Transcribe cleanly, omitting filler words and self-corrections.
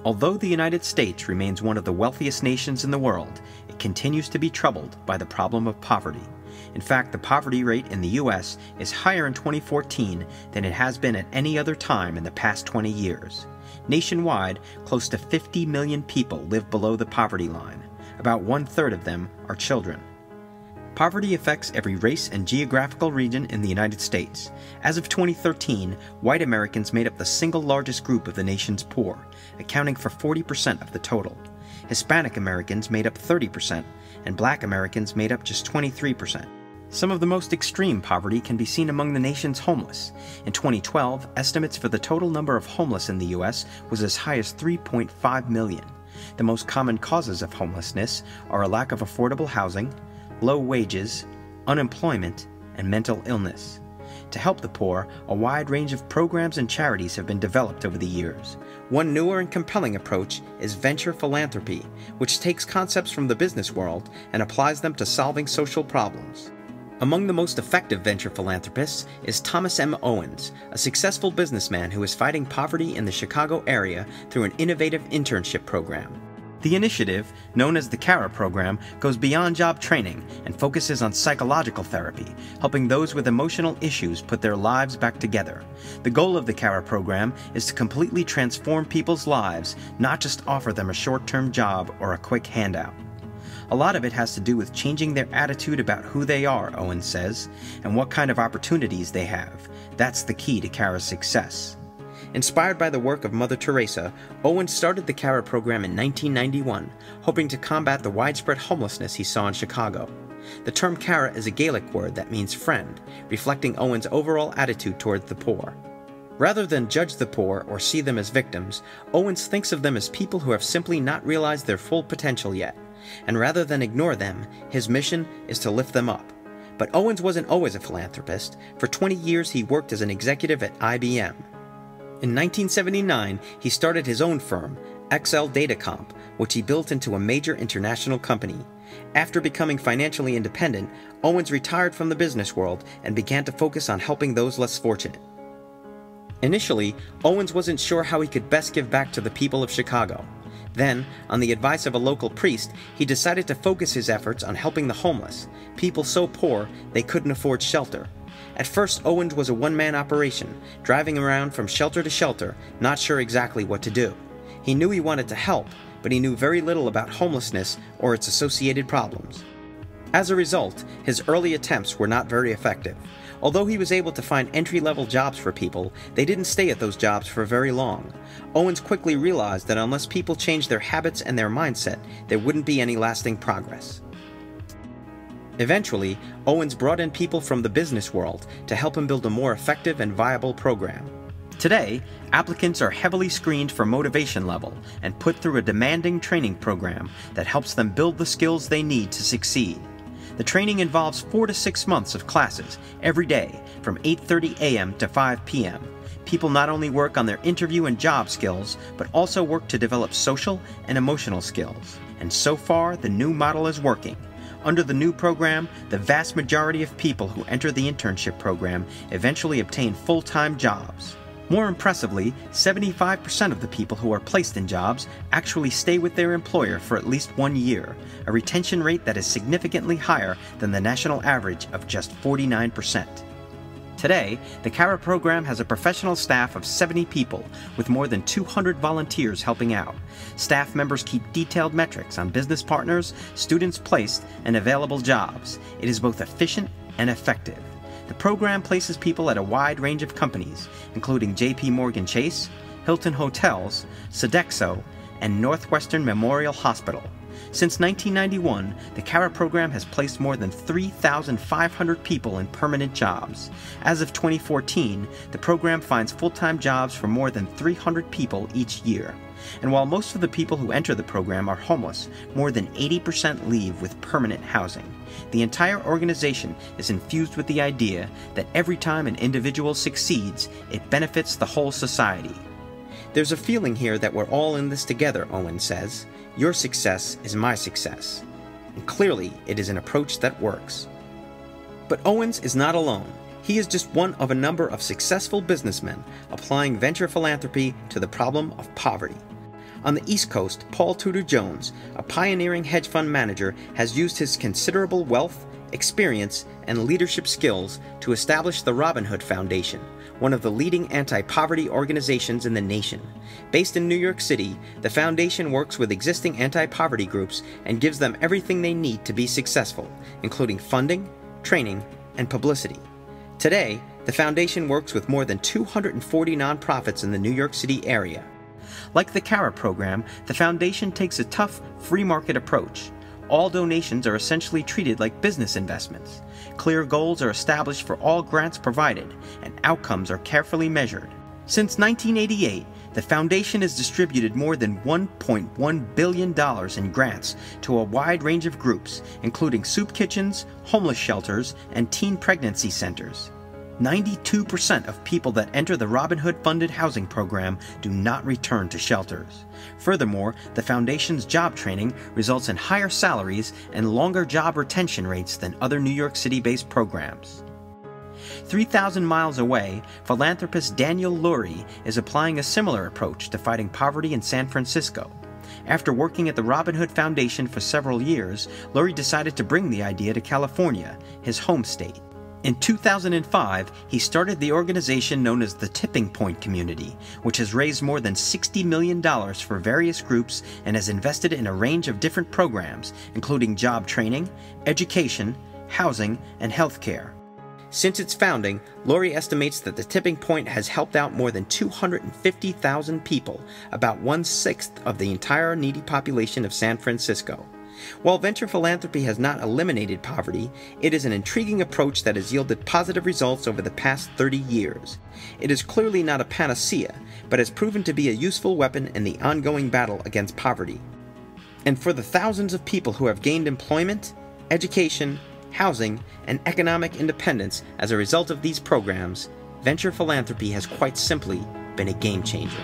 Although the United States remains one of the wealthiest nations in the world, it continues to be troubled by the problem of poverty. In fact, the poverty rate in the U.S. is higher in 2014 than it has been at any other time in the past 20 years. Nationwide, close to 50 million people live below the poverty line. About 1/3 of them are children. Poverty affects every race and geographical region in the United States. As of 2013, white Americans made up the single largest group of the nation's poor, accounting for 40% of the total. Hispanic Americans made up 30%, and Black Americans made up just 23%. Some of the most extreme poverty can be seen among the nation's homeless. In 2012, estimates for the total number of homeless in the U.S. was as high as 3.5 million. The most common causes of homelessness are a lack of affordable housing, low wages, unemployment, and mental illness. To help the poor, a wide range of programs and charities have been developed over the years. One newer and compelling approach is Venture Philanthropy, which takes concepts from the business world and applies them to solving social problems. Among the most effective venture philanthropists is Thomas M. Owens, a successful businessman who is fighting poverty in the Chicago area through an innovative internship program. The initiative, known as the Cara program, goes beyond job training and focuses on psychological therapy, helping those with emotional issues put their lives back together. The goal of the Cara program is to completely transform people's lives, not just offer them a short-term job or a quick handout. A lot of it has to do with changing their attitude about who they are, Owens says, and what kind of opportunities they have. That's the key to Cara's success. Inspired by the work of Mother Teresa, Owens started the Cara program in 1991, hoping to combat the widespread homelessness he saw in Chicago. The term Cara is a Gaelic word that means friend, reflecting Owens' overall attitude towards the poor. Rather than judge the poor or see them as victims, Owens thinks of them as people who have simply not realized their full potential yet. And rather than ignore them, his mission is to lift them up. But Owens wasn't always a philanthropist. For 20 years he worked as an executive at IBM. In 1979, he started his own firm, XL Datacomp, which he built into a major international company. After becoming financially independent, Owens retired from the business world and began to focus on helping those less fortunate. Initially, Owens wasn't sure how he could best give back to the people of Chicago. Then, on the advice of a local priest, he decided to focus his efforts on helping the homeless, people so poor they couldn't afford shelter. At first, Owens was a one-man operation, driving around from shelter to shelter, not sure exactly what to do. He knew he wanted to help, but he knew very little about homelessness or its associated problems. As a result, his early attempts were not very effective. Although he was able to find entry-level jobs for people, they didn't stay at those jobs for very long. Owens quickly realized that unless people changed their habits and their mindset, there wouldn't be any lasting progress. Eventually, Owens brought in people from the business world to help him build a more effective and viable program. Today, applicants are heavily screened for motivation level and put through a demanding training program that helps them build the skills they need to succeed. The training involves 4 to 6 months of classes every day from 8:30 a.m. to 5 p.m. People not only work on their interview and job skills, but also work to develop social and emotional skills. And so far, the new model is working. Under the new program, the vast majority of people who enter the internship program eventually obtain full-time jobs. More impressively, 75% of the people who are placed in jobs actually stay with their employer for at least 1 year, a retention rate that is significantly higher than the national average of just 49%. Today, the Cara program has a professional staff of 70 people, with more than 200 volunteers helping out. Staff members keep detailed metrics on business partners, students placed, and available jobs. It is both efficient and effective. The program places people at a wide range of companies, including J.P. Morgan Chase, Hilton Hotels, Sodexo, and Northwestern Memorial Hospital. Since 1991, the Cara program has placed more than 3,500 people in permanent jobs. As of 2014, the program finds full-time jobs for more than 300 people each year. And while most of the people who enter the program are homeless, more than 80% leave with permanent housing. The entire organization is infused with the idea that every time an individual succeeds, it benefits the whole society. There's a feeling here that we're all in this together, Owens says. Your success is my success. And clearly, it is an approach that works. But Owens is not alone. He is just one of a number of successful businessmen applying venture philanthropy to the problem of poverty. On the East Coast, Paul Tudor Jones, a pioneering hedge fund manager, has used his considerable wealth, experience, and leadership skills to establish the Robin Hood Foundation, one of the leading anti-poverty organizations in the nation. Based in New York City, the foundation works with existing anti-poverty groups and gives them everything they need to be successful, including funding, training, and publicity. Today, the foundation works with more than 240 nonprofits in the New York City area. Like the Cara program, the foundation takes a tough, free market approach. All donations are essentially treated like business investments. Clear goals are established for all grants provided, and outcomes are carefully measured. Since 1988, the foundation has distributed more than $1.1 billion in grants to a wide range of groups, including soup kitchens, homeless shelters, and teen pregnancy centers. 92% of people that enter the Robin Hood-funded housing program do not return to shelters. Furthermore, the foundation's job training results in higher salaries and longer job retention rates than other New York City-based programs. 3,000 miles away, philanthropist Daniel Lurie is applying a similar approach to fighting poverty in San Francisco. After working at the Robin Hood Foundation for several years, Lurie decided to bring the idea to California, his home state. In 2005, he started the organization known as the Tipping Point Community, which has raised more than $60 million for various groups and has invested in a range of different programs, including job training, education, housing, and healthcare. Since its founding, Lurie estimates that the Tipping Point has helped out more than 250,000 people, about 1/6 of the entire needy population of San Francisco. While venture philanthropy has not eliminated poverty, it is an intriguing approach that has yielded positive results over the past 30 years. It is clearly not a panacea, but has proven to be a useful weapon in the ongoing battle against poverty. And for the thousands of people who have gained employment, education, housing, and economic independence as a result of these programs, venture philanthropy has quite simply been a game changer.